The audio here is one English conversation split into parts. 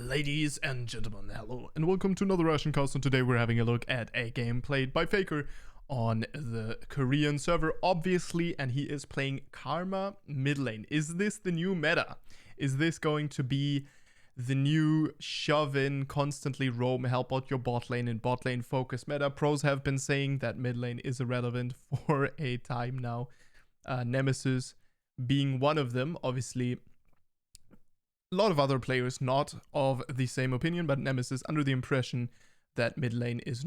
Ladies and gentlemen, hello and welcome to another Russian cast, and today we're having a look at a game played by Faker on the Korean server, obviously, and he is playing Karma mid lane. Is this the new meta? Is this going to be the new shove in, constantly roam, help out your bot lane and bot lane focus meta? Pros have been saying that mid lane is irrelevant for a time now, Nemesis being one of them, obviously. A lot of other players not of the same opinion, but Nemesis under the impression that mid lane is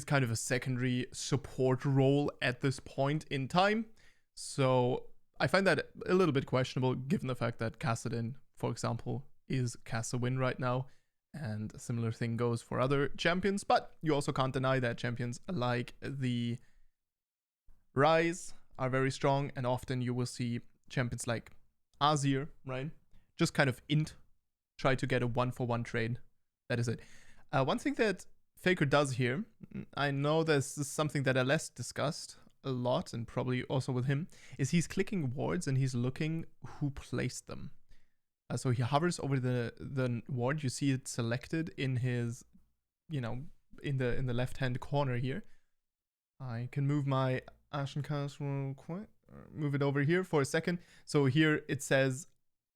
kind of a secondary support role at this point in time. So I find that a little bit questionable given the fact that Kassadin, for example, is Kassawin right now, and a similar thing goes for other champions. But you also can't deny that champions like the Ryze are very strong, and often you will see champions like Azir, right? Just kind of try to get a 1-for-1 trade. That is it. One thing that Faker does here, I know this is something that LS discussed a lot, and probably also with him, is he's clicking wards and he's looking who placed them. So he hovers over the ward. You see it selected in his, in the left-hand corner here. I can move my Ashen Cast real quick. Move it over here for a second. So here it says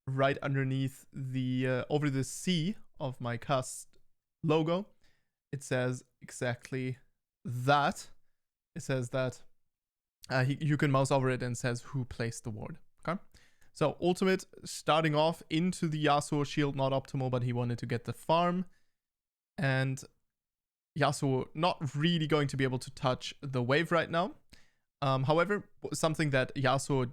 right underneath the over the C of my cast logo, it says exactly that. It says that you can mouse over it and says who placed the ward. Okay, so ultimate starting off into the Yasuo shield, not optimal, but he wanted to get the farm, and Yasuo not really going to be able to touch the wave right now. However, something that Yasuo,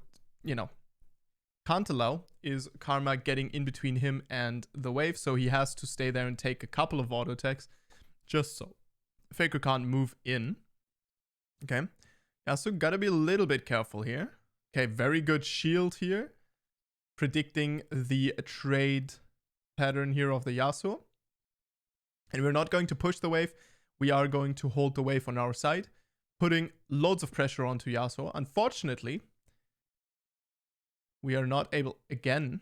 can't allow is Karma getting in between him and the wave, so he has to stay there and take a couple of auto attacks, just so Faker can't move in. Okay, Yasuo gotta be a little bit careful here. Okay, very good shield here, predicting the trade pattern here of the Yasuo. And we're not going to push the wave, we are going to hold the wave on our side, putting loads of pressure onto Yasuo. Unfortunately, we are not able, again,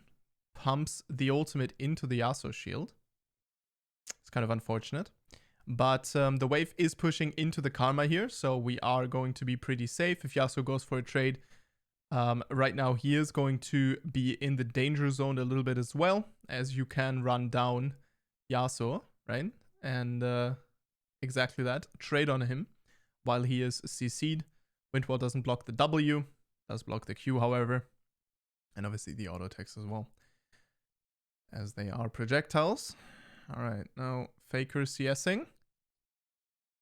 pumps the ultimate into the Yasuo shield. It's kind of unfortunate. But the wave is pushing into the Karma here, so we are going to be pretty safe if Yasuo goes for a trade. Right now, he is going to be in the danger zone a little bit as well, as you can run down Yasuo, right? And exactly that, trade on him while he is CC'd. Windwall doesn't block the W, does block the Q, however. And obviously the auto attacks as well, as they are projectiles. Alright, now Faker CSing.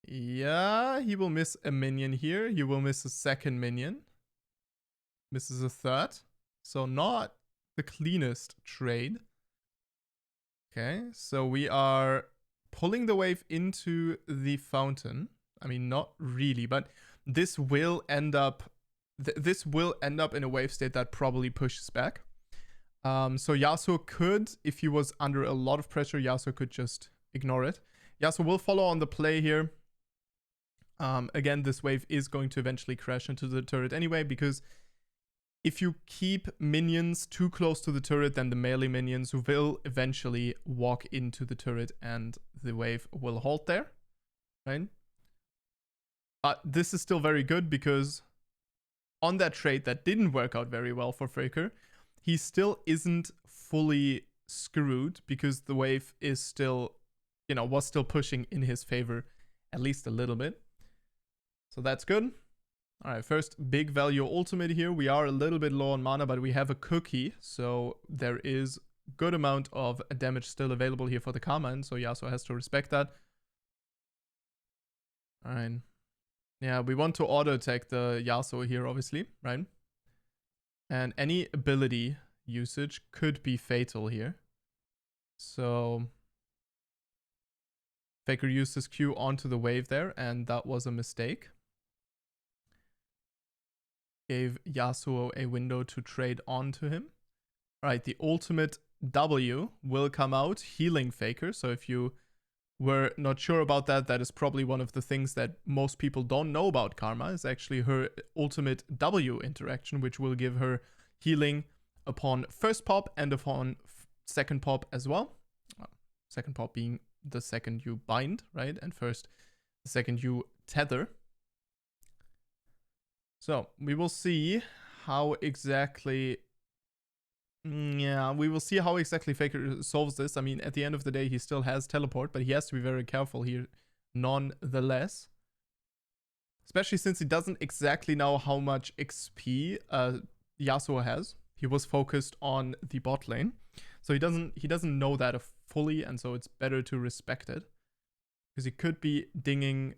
Yeah, he will miss a minion here. He will miss a second minion. Misses a third. So not the cleanest trade. Okay, so we are pulling the wave into the fountain. I mean, not really, but this will end up in a wave state that probably pushes back. So Yasuo could, if he was under a lot of pressure, Yasuo could just ignore it. Yasuo will follow on the play here. Again, this wave is going to eventually crash into the turret anyway, because if you keep minions too close to the turret, then the melee minions will eventually walk into the turret and the wave will halt there, right? This is still very good because on that trade that didn't work out very well for Faker, he still isn't fully screwed because the wave is still, was still pushing in his favor at least a little bit. So that's good. All right, first big value ultimate here. We are a little bit low on mana, but we have a cookie, so there is good amount of damage still available here for the Karma, and so Yasuo has to respect that. All right. Yeah, we want to auto attack the Yasuo here, obviously, right? And any ability usage could be fatal here. So Faker used his Q onto the wave there, and that was a mistake. Gave Yasuo a window to trade onto him. All right, the ultimate W will come out, healing Faker. So if you were not sure about that, that is probably one of the things that most people don't know about Karma, is actually her ultimate W interaction, which will give her healing upon first pop and upon second pop as well. Second pop being the second you bind, right? And first, the second you tether. So we will see how exactly... Yeah, we will see how exactly Faker solves this. I mean, at the end of the day, he still has teleport, but he has to be very careful here nonetheless. Especially since he doesn't exactly know how much XP Yasuo has. He was focused on the bot lane. So he doesn't know that fully, and so it's better to respect it. Because he could be dinging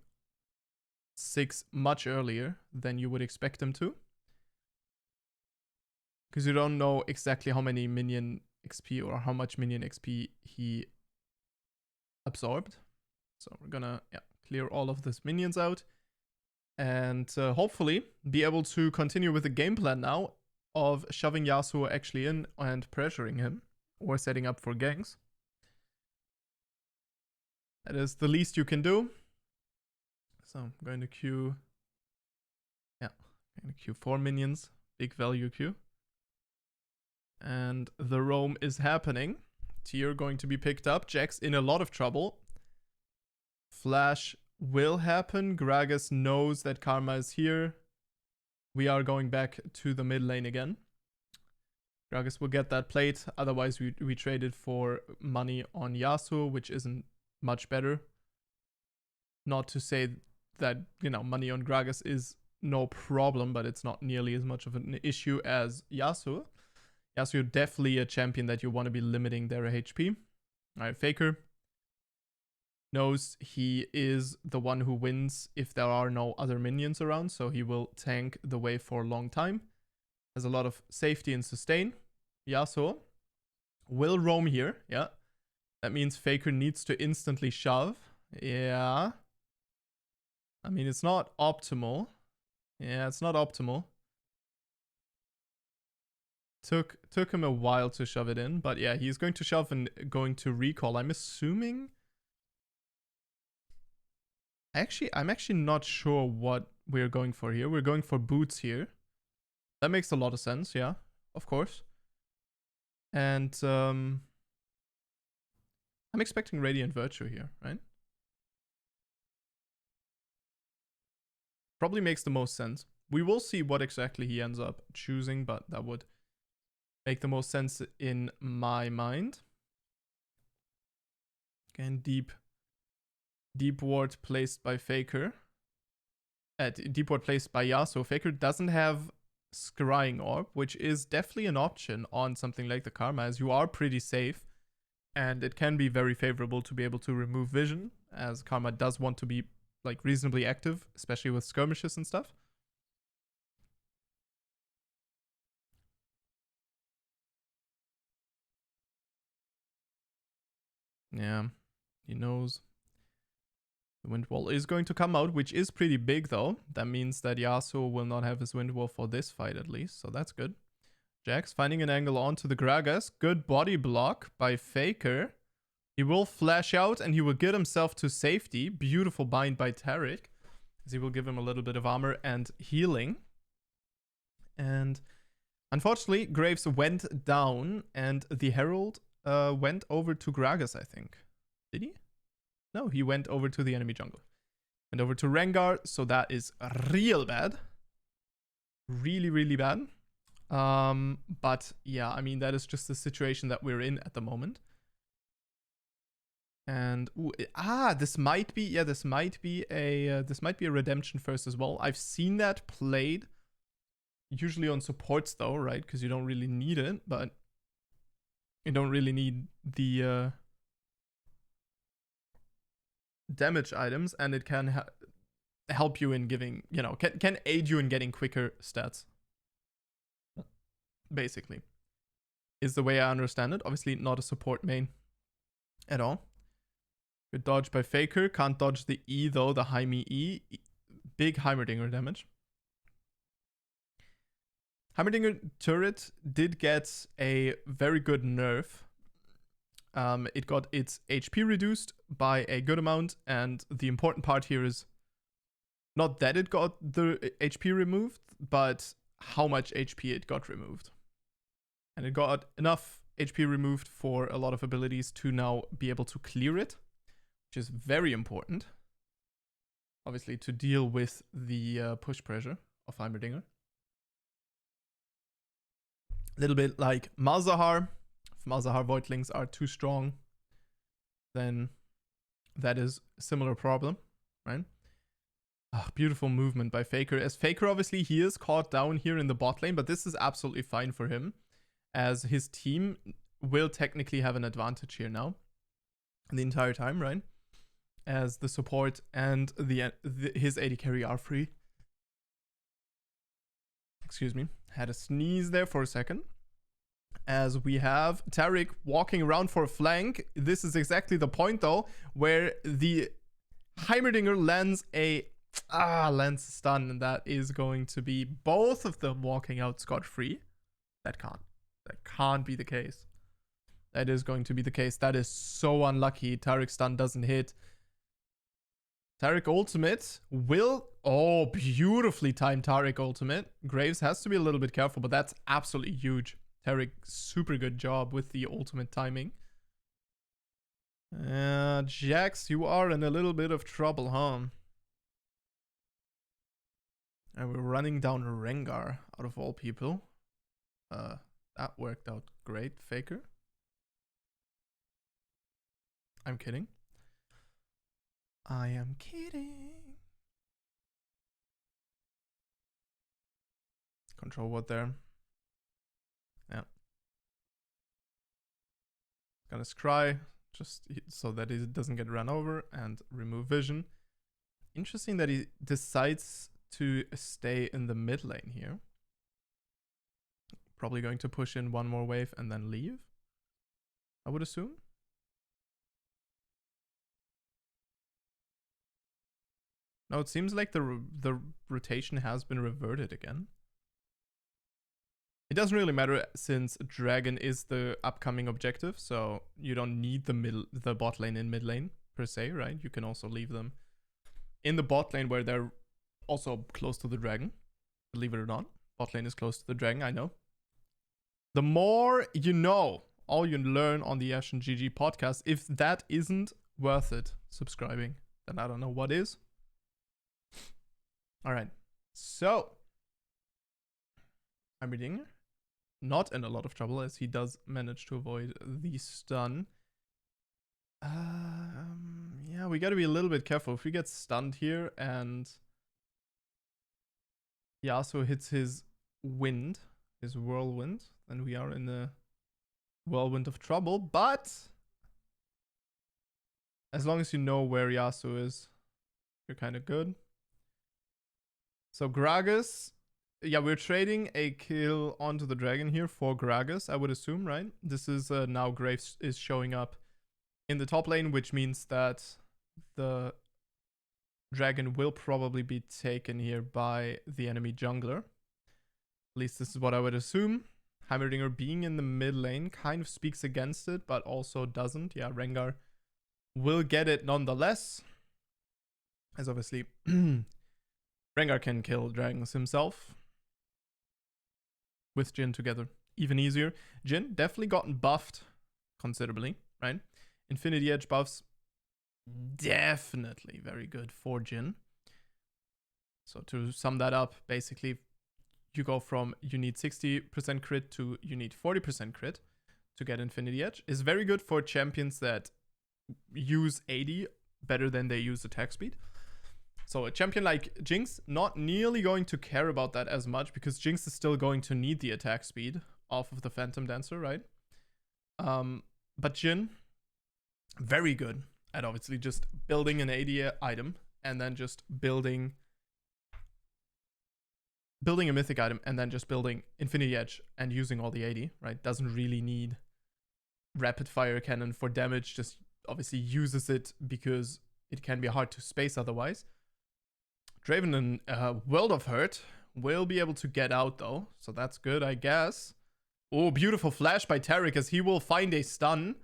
6 much earlier than you would expect him to. Because you don't know exactly how many minion XP or how much minion XP he absorbed. So we're gonna clear all of these minions out. And hopefully be able to continue with the game plan now of shoving Yasuo actually in and pressuring him. Or setting up for ganks. That is the least you can do. So I'm going to queue... Yeah, I'm going to queue 4 minions. Big value queue. And the roam is happening. Tyr going to be picked up. Jax in a lot of trouble. Flash will happen. Gragas knows that Karma is here. We are going back to the mid lane again. Gragas will get that plate. Otherwise, we traded for money on Yasuo, which isn't much better. Not to say that, you know, money on Gragas is no problem, but it's not nearly as much of an issue as Yasuo. Yasuo definitely a champion that you want to be limiting their HP. Alright, Faker knows he is the one who wins if there are no other minions around, so he will tank the wave for a long time. Has a lot of safety and sustain. Yasuo will roam here. Yeah. That means Faker needs to instantly shove. Yeah. I mean, it's not optimal. Yeah, it's not optimal. Took him a while to shove it in, but yeah, he's going to shove and going to recall. I'm assuming... I'm actually not sure what we're going for here. We're going for boots here. That makes a lot of sense, yeah, of course. And I'm expecting Radiant Virtue here, right? Probably makes the most sense. We will see what exactly he ends up choosing, but that would make the most sense in my mind. Again, deep ward placed by Faker. Deep ward placed by Yasuo. Faker doesn't have Scrying Orb, which is definitely an option on something like the Karma, as you are pretty safe. And it can be very favorable to be able to remove vision, as Karma does want to be like reasonably active, especially with skirmishes and stuff. Yeah, he knows. The Wind Wall is going to come out, which is pretty big though. That means that Yasuo will not have his Wind Wall for this fight at least, so that's good. Jax finding an angle onto the Gragas. Good body block by Faker. He will flash out and he will get himself to safety. Beautiful bind by Taric, as he will give him a little bit of armor and healing. And unfortunately, Graves went down and the Herald went over to Gragas, I think. Did he? No, he went over to the enemy jungle. Went over to Rengar, so that is real bad. Really, really bad. But yeah, I mean, that is just the situation that we're in at the moment. And this might be a redemption first as well. I've seen that played usually on supports though, right? Because you don't really need it, but you don't really need the damage items, and it can help you in giving, you know, can aid you in getting quicker stats. Basically, is the way I understand it. Obviously not a support main at all. Good dodge by Faker. Can't dodge the E though, the Jaime E. Big Heimerdinger damage. Heimerdinger turret did get a very good nerf. It got its HP reduced by a good amount, and the important part here is not that it got the HP removed, but how much HP it got removed. And it got enough HP removed for a lot of abilities to now be able to clear it, which is very important. Obviously, to deal with the push pressure of Heimerdinger. A little bit like Malzahar. If Malzahar Voidlings are too strong, then that is a similar problem, right? Beautiful movement by Faker. As Faker, obviously, he is caught down here in the bot lane, but this is absolutely fine for him, as his team will technically have an advantage here now the entire time, right? As the support and his AD carry are free. Excuse me. Had a sneeze there for a second. As we have Taric walking around for a flank. This is exactly the point, though, where the Heimerdinger lands a stun, and that is going to be both of them walking out scot-free. That can't be the case. That is going to be the case. That is so unlucky. Taric stun doesn't hit. Taric ultimate will... Oh, beautifully timed Taric ultimate. Graves has to be a little bit careful, but that's absolutely huge. Taric, super good job with the ultimate timing. Jax, you are in a little bit of trouble, huh? And we're running down Rengar, out of all people. That worked out great, Faker. I'm kidding. I am kidding. Control what there? Yeah. Gonna scry, just so that it doesn't get run over, and remove vision. Interesting that he decides to stay in the mid lane here. Probably going to push in one more wave and then leave, I would assume. No, it seems like the rotation has been reverted again. It doesn't really matter since Dragon is the upcoming objective, so you don't need the bot lane in mid lane per se, right? You can also leave them in the bot lane where they're also close to the Dragon. Believe it or not, bot lane is close to the Dragon, I know. The more you know, all you learn on the Ashen GG podcast. If that isn't worth it, subscribing, then I don't know what is. All right, so Heimerdinger not in a lot of trouble, as he does manage to avoid the stun. Yeah, we gotta be a little bit careful. If we get stunned here and Yasuo hits his wind, his whirlwind, then we are in a whirlwind of trouble. But as long as you know where Yasuo is, you're kind of good. So Gragas, yeah, we're trading a kill onto the Dragon here for Gragas, I would assume, right? This is now Graves is showing up in the top lane, which means that the Dragon will probably be taken here by the enemy jungler. At least this is what I would assume. Heimerdinger being in the mid lane kind of speaks against it, but also doesn't. Yeah, Rengar will get it nonetheless, as obviously Rengar can kill dragons himself. With Jhin together, even easier. Jhin definitely gotten buffed considerably, right? Infinity Edge buffs, definitely very good for Jhin. So to sum that up, basically, you go from you need 60% crit to you need 40% crit to get Infinity Edge. Is very good for champions that use AD better than they use attack speed. So a champion like Jinx, not nearly going to care about that as much, because Jinx is still going to need the attack speed off of the Phantom Dancer, right? But Jhin, very good at obviously just building an AD item and then just building a mythic item and then just building Infinity Edge and using all the AD, right? Doesn't really need rapid fire cannon for damage, just obviously uses it because it can be hard to space otherwise. Draven in World of Hurt will be able to get out though, so that's good, I guess. Oh, beautiful flash by Taric, as he will find a stun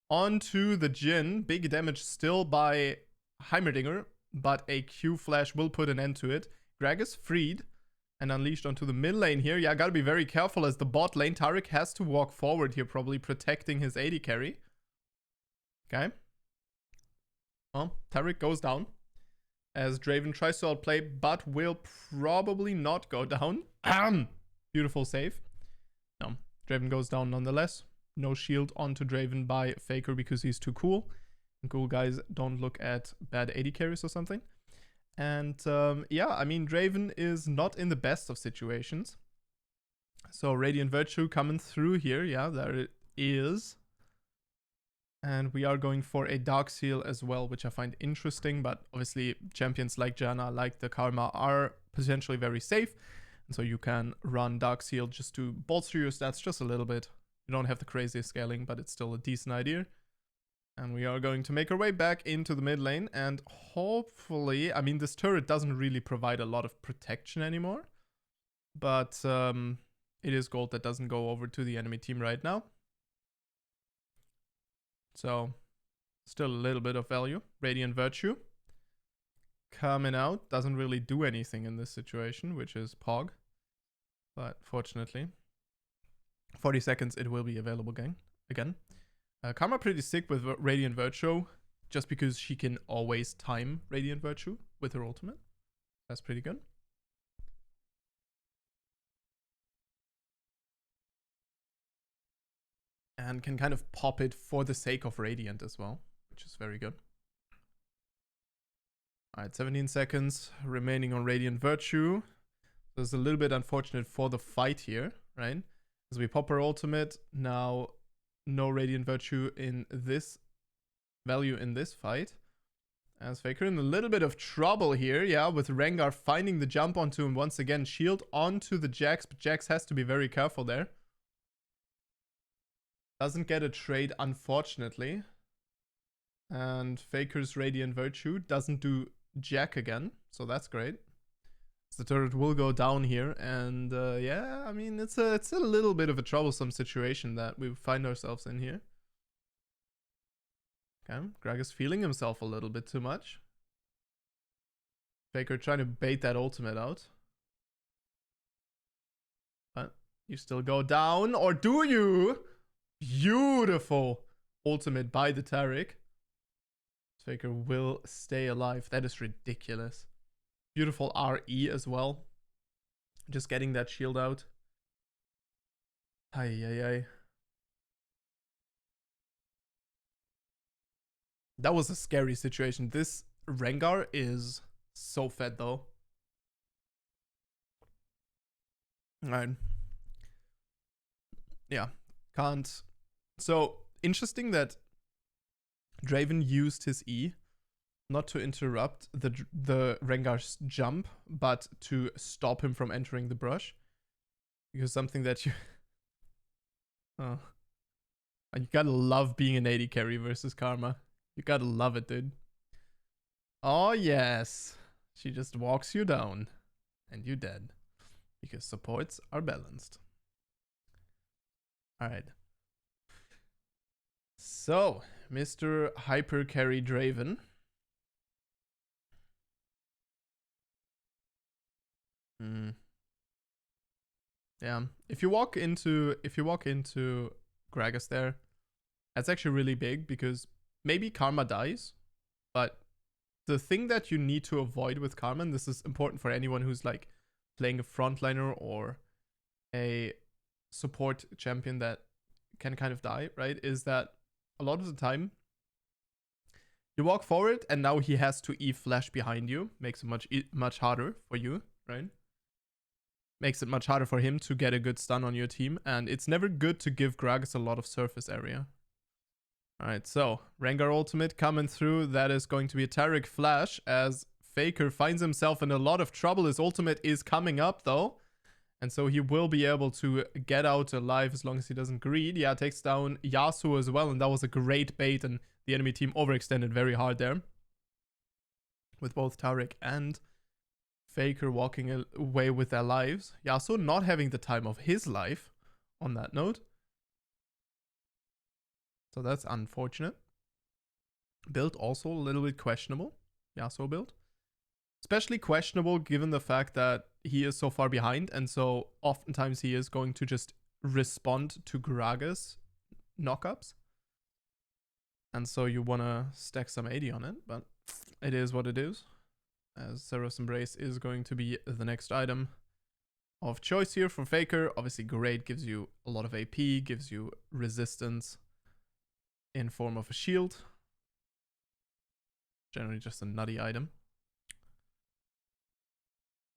onto the Jhin. Big damage still by Heimerdinger, but a Q flash will put an end to it. Gragas freed, and unleashed onto the mid lane here. Yeah, gotta be very careful as the bot lane. Taric has to walk forward here, probably protecting his AD carry. Okay. Well, Taric goes down as Draven tries to outplay, but will probably not go down. Beautiful save. No, Draven goes down nonetheless. No shield onto Draven by Faker because he's too cool. And cool guys don't look at bad AD carries or something. And yeah, I mean, Draven is not in the best of situations. So Radiant Virtue coming through here. Yeah, there it is. And we are going for a Dark Seal as well, which I find interesting. But obviously, champions like Janna, like the Karma, are potentially very safe. And so you can run Dark Seal just to bolster your stats just a little bit. You don't have the craziest scaling, but it's still a decent idea. And we are going to make our way back into the mid lane. And hopefully, I mean, this turret doesn't really provide a lot of protection anymore. But it is gold that doesn't go over to the enemy team right now. So, still a little bit of value. Radiant Virtue coming out. Doesn't really do anything in this situation, which is Pog. But fortunately, 40 seconds it will be available again. Karma pretty sick with Radiant Virtue, just because she can always time Radiant Virtue with her ultimate. That's pretty good. And can kind of pop it for the sake of Radiant as well, which is very good. Alright, 17 seconds remaining on Radiant Virtue. So it's a little bit unfortunate for the fight here, right? As we pop our ultimate, now no Radiant Virtue in this value in this fight. As Faker in a little bit of trouble here, yeah, with Rengar finding the jump onto him once again. Shield onto the Jax, but Jax has to be very careful there. Doesn't get a trade, unfortunately. And Faker's Radiant Virtue doesn't do jack again, so that's great. The turret will go down here, and yeah, I mean, it's a little bit of a troublesome situation that we find ourselves in here. Okay, Greg is feeling himself a little bit too much. Faker trying to bait that ultimate out. But you still go down, or do you? Beautiful ultimate by the Taric. Faker will stay alive. That is ridiculous. Beautiful RE as well. Just getting that shield out. Ay. That was a scary situation. This Rengar is so fed though. Alright. Yeah. Can't. So, interesting that Draven used his E not to interrupt the Rengar's jump, but to stop him from entering the brush. Because something that you... oh. You gotta love being an AD carry versus Karma. You gotta love it, dude. Oh, yes. She just walks you down. And you're dead. Because supports are balanced. Alright. So, Mr. Hyper Carry Draven. Yeah. If you walk into Gragas there, that's actually really big because maybe Karma dies, but the thing that you need to avoid with Karma, and this is important for anyone who's like playing a frontliner or a support champion that can kind of die, right? Is that a lot of the time you walk forward and now he has to E-flash behind you. Makes it much harder for you, right? Makes it much harder for him to get a good stun on your team. And it's never good to give Gragas a lot of surface area. Alright, so Rengar ultimate coming through. That is going to be a Taric flash as Faker finds himself in a lot of trouble. His ultimate is coming up though. And so he will be able to get out alive as long as he doesn't greed. Yeah, takes down Yasuo as well. And that was a great bait. And the enemy team overextended very hard there. With both Taric and Faker walking away with their lives. Yasuo not having the time of his life on that note. So that's unfortunate. Build also a little bit questionable. Yasuo build. Especially questionable given the fact that he is so far behind, and so oftentimes he is going to just respond to Gragas knockups. And so you want to stack some 80 on it, but it is what it is. As Seraph's Embrace is going to be the next item of choice here for Faker. Obviously, great, gives you a lot of AP, gives you resistance in form of a shield. Generally just a nutty item.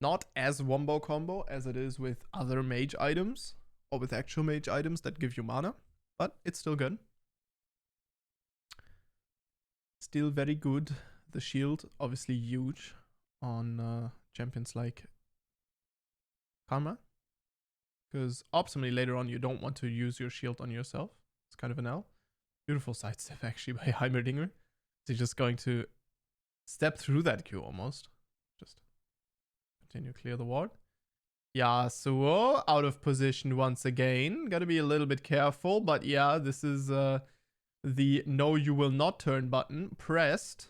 Not as wombo combo as it is with other mage items, or with actual mage items that give you mana, but it's still good. Still very good. The shield, obviously huge on champions like Karma. Because optimally later on you don't want to use your shield on yourself. It's kind of an L. Beautiful sidestep actually by Heimerdinger. So you're just going to step through that Q almost. Just continue clear the ward. Yasuo out of position once again. Gotta be a little bit careful, but yeah, this is the no you will not turn button pressed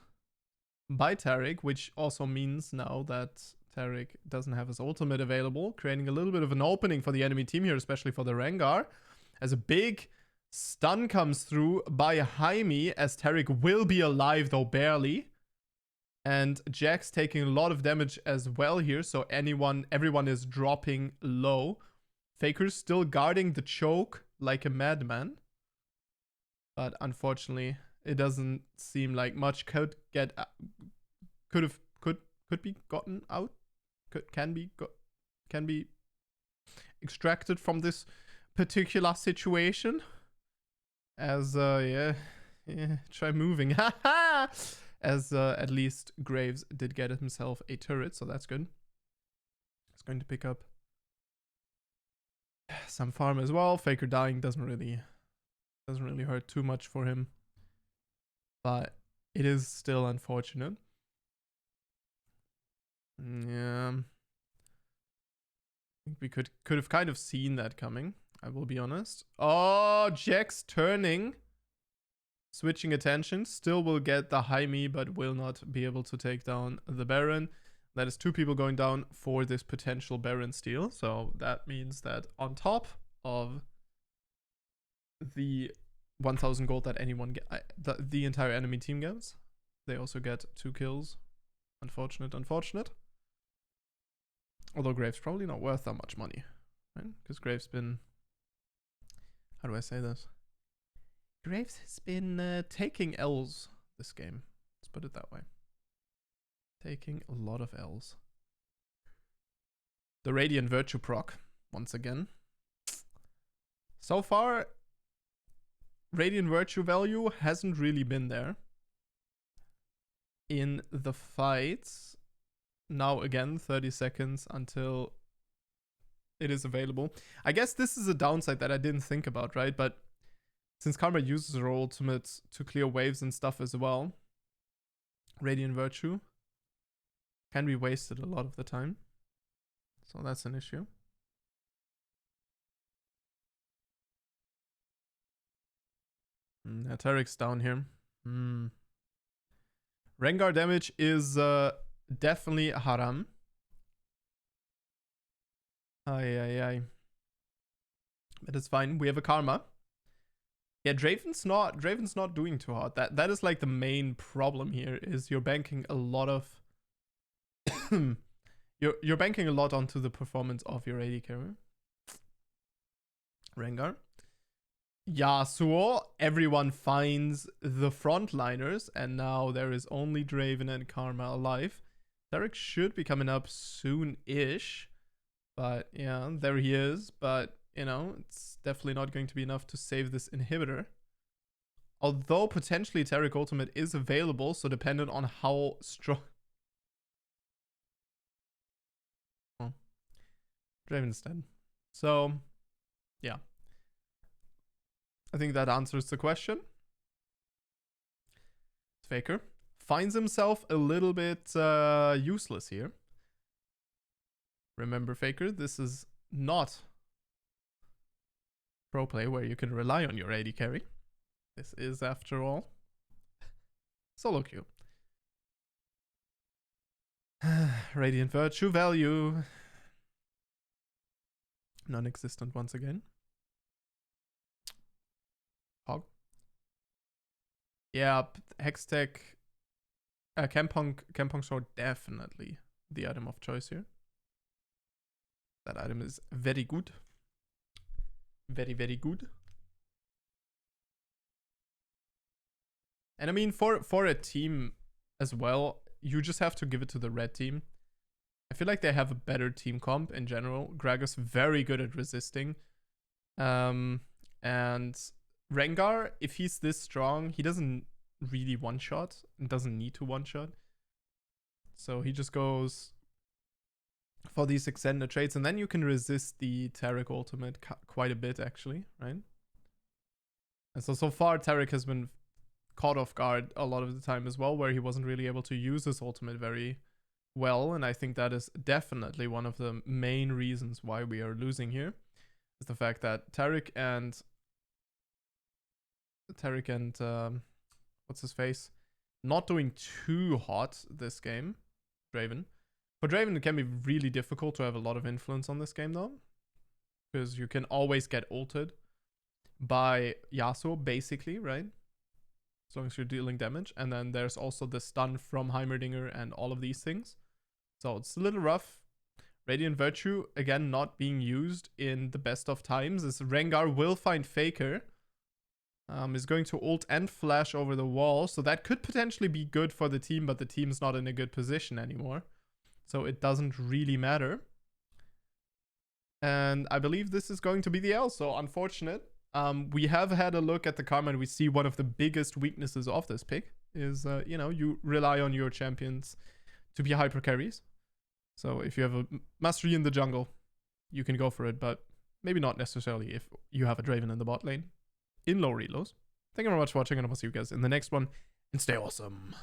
by Taric, which also means now that Taric doesn't have his ultimate available, creating a little bit of an opening for the enemy team here, especially for the Rengar, as a big stun comes through by Jaime, as Taric will be alive though barely. And Jax taking a lot of damage as well here, so everyone is dropping low. Faker's still guarding the choke like a madman. But unfortunately, it doesn't seem like much could be gotten out. Can be extracted from this particular situation. As yeah, try moving. As at least Graves did get himself a turret, so that's good. He's going to pick up some farm as well. Faker dying doesn't really hurt too much for him, but it is still unfortunate. Yeah, I think we could have kind of seen that coming, I will be honest. Oh, Jax turning, switching attention, still will get the Jaime, but will not be able to take down the Baron. That is 2 people going down for this potential Baron steal, so that means that on top of the 1000 gold that anyone get, the entire enemy team gets, they also get 2 kills. Unfortunate. Although Graves probably not worth that much money, right? Because Graves been, how do I say this? Graves has been taking L's this game. Let's put it that way. Taking a lot of L's. The Radiant Virtue proc, once again. So far, Radiant Virtue value hasn't really been there in the fights. Now again, 30 seconds until it is available. I guess this is a downside that I didn't think about, right? But since Karma uses her ultimate to clear waves and stuff as well, Radiant Virtue can be wasted a lot of the time. So that's an issue. Taric's down here. Rengar damage is definitely haram. Aye. But it's fine. We have a Karma. Yeah, Draven's not doing too hard. That is like the main problem here, is you're banking a lot of you're banking a lot onto the performance of your AD carry. Rengar. Yasuo, everyone finds the frontliners, and now there is only Draven and Karma alive. Taric should be coming up soon-ish, but yeah, there he is. But, you know, it's definitely not going to be enough to save this inhibitor. Although, potentially, Taric ultimate is available, so dependent on how strong... Oh. Draven's dead. So, yeah. I think that answers the question. Faker finds himself a little bit useless here. Remember, Faker, this is not pro play where you can rely on your AD carry. This is, after all, solo queue. Radiant Virtue value. Non-existent once again. Hog. Yeah, Hextech. Campong Sword definitely the item of choice here. That item is very good. Very, very good. And I mean, for a team as well, you just have to give it to the red team. I feel like they have a better team comp in general. Gragas very good at resisting. And Rengar, if he's this strong, he doesn't really one-shot and doesn't need to one-shot. So he just goes for these extended trades, and then you can resist the Taric ultimate quite a bit, actually, right? And so far, Taric has been caught off guard a lot of the time as well, where he wasn't really able to use his ultimate very well, and I think that is definitely one of the main reasons why we are losing here, is the fact that Taric and what's his face, not doing too hot this game. Draven. For Draven, it can be really difficult to have a lot of influence on this game though, because you can always get ulted by Yasuo, basically, right? As long as you're dealing damage. And then there's also the stun from Heimerdinger and all of these things. So it's a little rough. Radiant Virtue, again, not being used in the best of times, as Rengar will find Faker. Is going to ult and flash over the wall. So that could potentially be good for the team, but the team's not in a good position anymore. So it doesn't really matter. And I believe this is going to be the L. So unfortunate. We have had a look at the Karma, and we see one of the biggest weaknesses of this pick is, you rely on your champions to be hyper carries. So if you have a mastery in the jungle, you can go for it, but maybe not necessarily if you have a Draven in the bot lane in low reloads. Thank you very much for watching, and I will see you guys in the next one, and stay awesome.